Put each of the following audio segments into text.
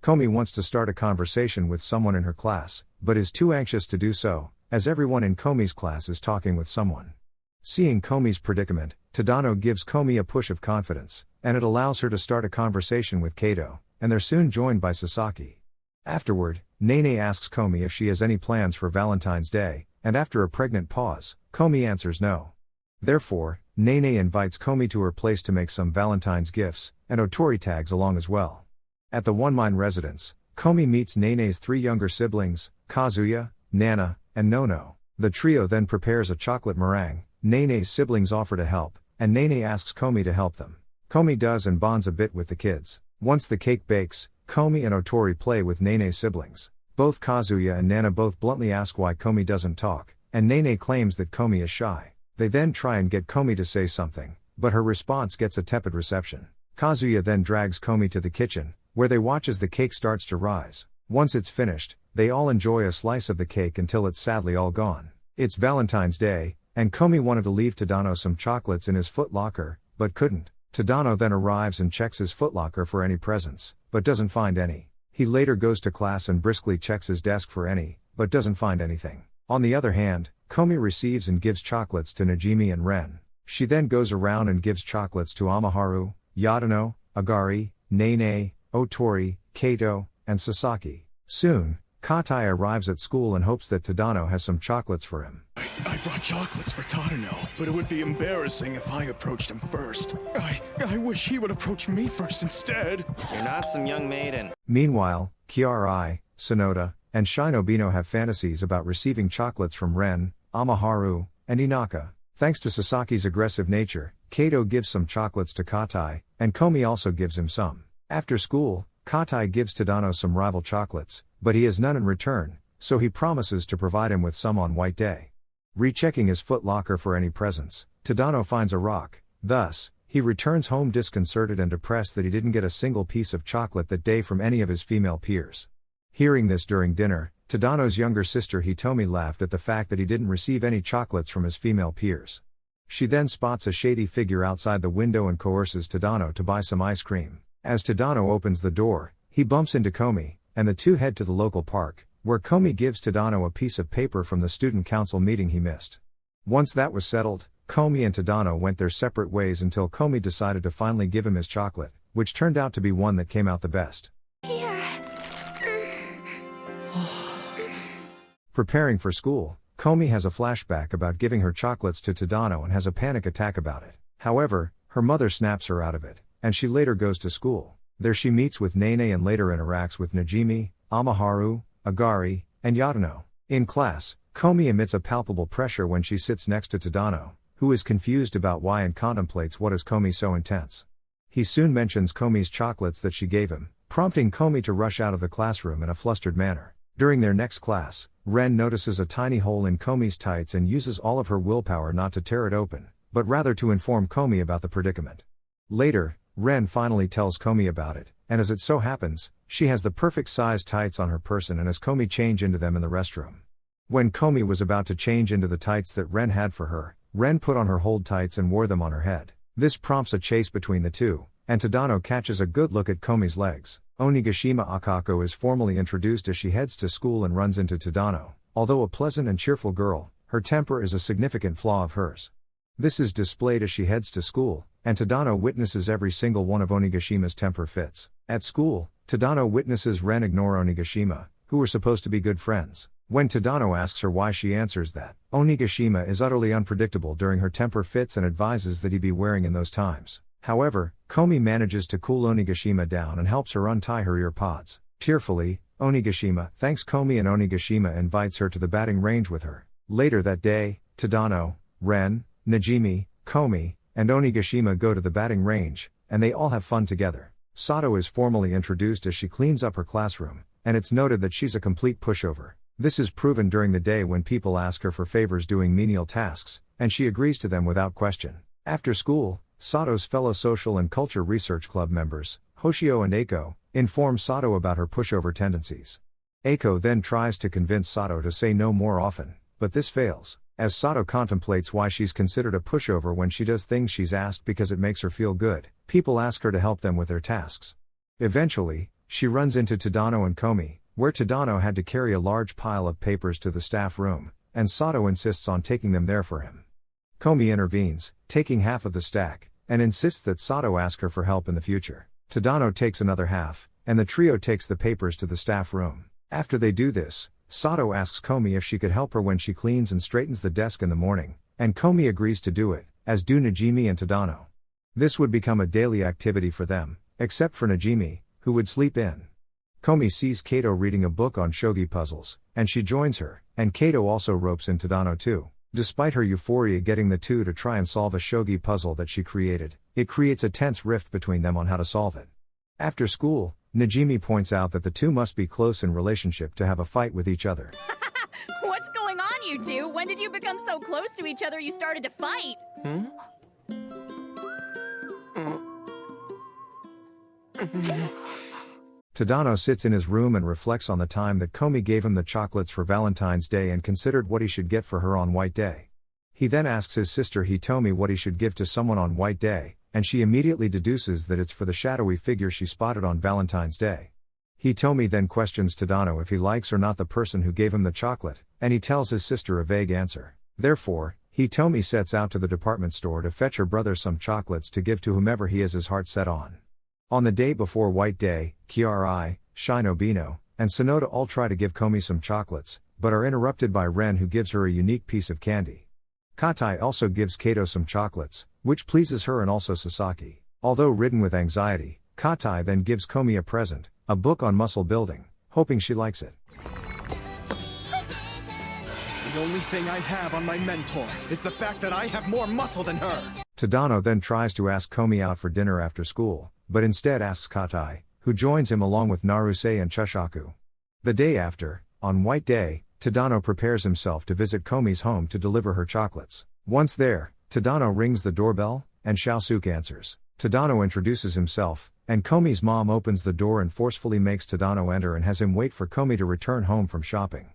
Komi wants to start a conversation with someone in her class, but is too anxious to do so, as everyone in Komi's class is talking with someone. Seeing Komi's predicament, Tadano gives Komi a push of confidence, and it allows her to start a conversation with Kato, and they're soon joined by Sasaki. Afterward, Nene asks Komi if she has any plans for Valentine's Day, and after a pregnant pause, Komi answers no. Therefore, Nene invites Komi to her place to make some Valentine's gifts, and Otori tags along as well. At the One Mine residence, Komi meets Nene's 3 younger siblings, Kazuya, Nana, and Nono. The trio then prepares a chocolate meringue. Nene's siblings offer to help, and Nene asks Komi to help them. Komi does and bonds a bit with the kids. Once the cake bakes, Komi and Otori play with Nene's siblings. Both Kazuya and Nana both bluntly ask why Komi doesn't talk, and Nene claims that Komi is shy. They then try and get Komi to say something, but her response gets a tepid reception. Kazuya then drags Komi to the kitchen, where they watch as the cake starts to rise. Once it's finished, they all enjoy a slice of the cake until it's sadly all gone. It's Valentine's Day, and Komi wanted to leave Tadano some chocolates in his foot locker, but couldn't. Tadano then arrives and checks his footlocker for any presents, but doesn't find any. He later goes to class and briskly checks his desk for any, but doesn't find anything. On the other hand, Komi receives and gives chocolates to Najimi and Ren. She then goes around and gives chocolates to Amaharu, Yadano, Agari, Nene, Otori, Kato, and Sasaki. Soon, Katai arrives at school and hopes that Tadano has some chocolates for him. I brought chocolates for Tadano, but it would be embarrassing if I approached him first. I wish he would approach me first instead. You're not some young maiden. Meanwhile, Kiarai, Sonoda, and Shinobino have fantasies about receiving chocolates from Ren, Amaharu, and Inaka. Thanks to Sasaki's aggressive nature, Kato gives some chocolates to Katai, and Komi also gives him some. After school, Katai gives Tadano some rival chocolates, but he has none in return, so he promises to provide him with some on White Day. Rechecking his foot locker for any presents, Tadano finds a rock. Thus, he returns home disconcerted and depressed that he didn't get a single piece of chocolate that day from any of his female peers. Hearing this during dinner, Tadano's younger sister Hitomi laughed at the fact that he didn't receive any chocolates from his female peers. She then spots a shady figure outside the window and coerces Tadano to buy some ice cream. As Tadano opens the door, he bumps into Komi, and the two head to the local park, where Komi gives Tadano a piece of paper from the student council meeting he missed. Once that was settled, Komi and Tadano went their separate ways until Komi decided to finally give him his chocolate, which turned out to be one that came out the best. Preparing for school, Komi has a flashback about giving her chocolates to Tadano and has a panic attack about it. However, her mother snaps her out of it, and she later goes to school. There she meets with Nene and later interacts with Najimi, Amaharu, Agari, and Yadano. In class, Komi emits a palpable pressure when she sits next to Tadano, who is confused about why and contemplates what is Komi so intense. He soon mentions Komi's chocolates that she gave him, prompting Komi to rush out of the classroom in a flustered manner. During their next class, Ren notices a tiny hole in Komi's tights and uses all of her willpower not to tear it open, but rather to inform Komi about the predicament. Later, Ren finally tells Komi about it, and as it so happens, she has the perfect size tights on her person and has Komi change into them in the restroom. When Komi was about to change into the tights that Ren had for her, Ren put on her hold tights and wore them on her head. This prompts a chase between the two, and Tadano catches a good look at Komi's legs. Onigashima Akako is formally introduced as she heads to school and runs into Tadano. Although a pleasant and cheerful girl, her temper is a significant flaw of hers. This is displayed as she heads to school, and Tadano witnesses every single one of Onigashima's temper fits. At school, Tadano witnesses Ren ignore Onigashima, who were supposed to be good friends. When Tadano asks her why, she answers that Onigashima is utterly unpredictable during her temper fits and advises that he be wary in those times. However, Komi manages to cool Onigashima down and helps her untie her ear pods. Tearfully, Onigashima thanks Komi and Onigashima invites her to the batting range with her. Later that day, Tadano, Ren, Najimi, Komi, and Onigashima go to the batting range, and they all have fun together. Sato is formally introduced as she cleans up her classroom, and it's noted that she's a complete pushover. This is proven during the day when people ask her for favors doing menial tasks, and she agrees to them without question. After school, Sato's fellow social and culture research club members, Hoshio and Eiko, inform Sato about her pushover tendencies. Eiko then tries to convince Sato to say no more often, but this fails, as Sato contemplates why she's considered a pushover when she does things she's asked because it makes her feel good. People ask her to help them with their tasks. Eventually, she runs into Tadano and Komi, where Tadano had to carry a large pile of papers to the staff room, and Sato insists on taking them there for him. Komi intervenes, taking half of the stack, and insists that Sato ask her for help in the future. Tadano takes another half, and the trio takes the papers to the staff room. After they do this, Sato asks Komi if she could help her when she cleans and straightens the desk in the morning, and Komi agrees to do it, as do Najimi and Tadano. This would become a daily activity for them, except for Najimi, who would sleep in. Komi sees Kato reading a book on shogi puzzles, and she joins her, and Kato also ropes in Tadano too. Despite her euphoria getting the two to try and solve a shogi puzzle that she created, it creates a tense rift between them on how to solve it. After school, Najimi points out that the two must be close in relationship to have a fight with each other. What's going on, you two? When did you become so close to each other you started to fight? Tadano sits in his room and reflects on the time that Komi gave him the chocolates for Valentine's Day and considered what he should get for her on White Day. He then asks his sister Hitomi what he should give to someone on White Day, and she immediately deduces that it's for the shadowy figure she spotted on Valentine's Day. Hitomi then questions Tadano if he likes or not the person who gave him the chocolate, and he tells his sister a vague answer. Therefore, Hitomi sets out to the department store to fetch her brother some chocolates to give to whomever he has his heart set on. On the day before White Day, Kiarai, Shinobino, and Sonoda all try to give Komi some chocolates, but are interrupted by Ren, who gives her a unique piece of candy. Katai also gives Kato some chocolates, which pleases her and also Sasaki. Although ridden with anxiety, Katai then gives Komi a present, a book on muscle building, hoping she likes it. The only thing I have on my mentor is the fact that I have more muscle than her. Tadano then tries to ask Komi out for dinner after school, but instead asks Katai, who joins him along with Naruse and Chushaku. The day after, on White Day, Tadano prepares himself to visit Komi's home to deliver her chocolates. Once there, Tadano rings the doorbell, and Shaosuke answers. Tadano introduces himself, and Komi's mom opens the door and forcefully makes Tadano enter and has him wait for Komi to return home from shopping.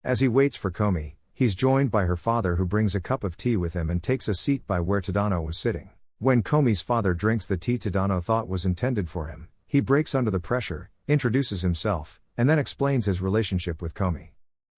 As he waits for Komi, he's joined by her father, who brings a cup of tea with him and takes a seat by where Tadano was sitting. When Komi's father drinks the tea Tadano thought was intended for him, he breaks under the pressure, introduces himself, and then explains his relationship with Komi.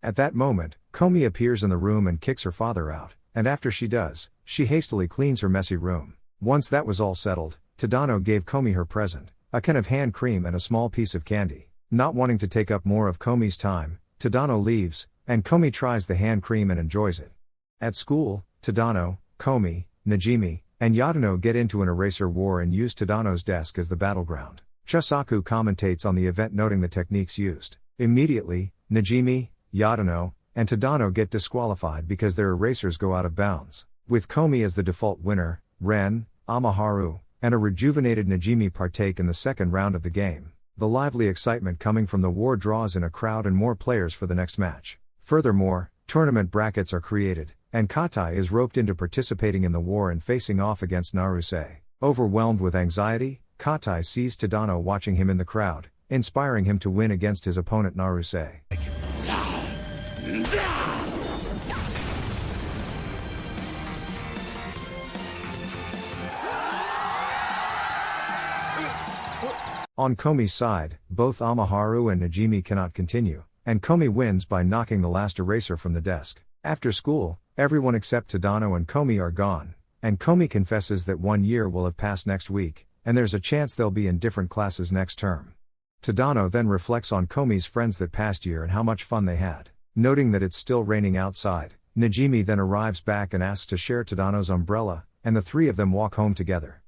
At that moment, Komi appears in the room and kicks her father out, and after she does, she hastily cleans her messy room. Once that was all settled, Tadano gave Komi her present, a can of hand cream and a small piece of candy. Not wanting to take up more of Komi's time, Tadano leaves, and Komi tries the hand cream and enjoys it. At school, Tadano, Komi, Najimi, and Yadano get into an eraser war and use Tadano's desk as the battleground. Chusaku commentates on the event, noting the techniques used. Immediately, Najimi, Yadano, and Tadano get disqualified because their erasers go out of bounds. With Komi as the default winner, Ren, Amaharu, and a rejuvenated Najimi partake in the second round of the game. The lively excitement coming from the war draws in a crowd and more players for the next match. Furthermore, tournament brackets are created, and Katai is roped into participating in the war and facing off against Naruse. Overwhelmed with anxiety, Katai sees Tadano watching him in the crowd, inspiring him to win against his opponent Naruse. On Komi's side, both Amaharu and Najimi cannot continue, and Komi wins by knocking the last eraser from the desk. After school, everyone except Tadano and Komi are gone, and Komi confesses that 1 year will have passed next week, and there's a chance they'll be in different classes next term. Tadano then reflects on Komi's friends that past year and how much fun they had. Noting that it's still raining outside, Najimi then arrives back and asks to share Tadano's umbrella, and the three of them walk home together.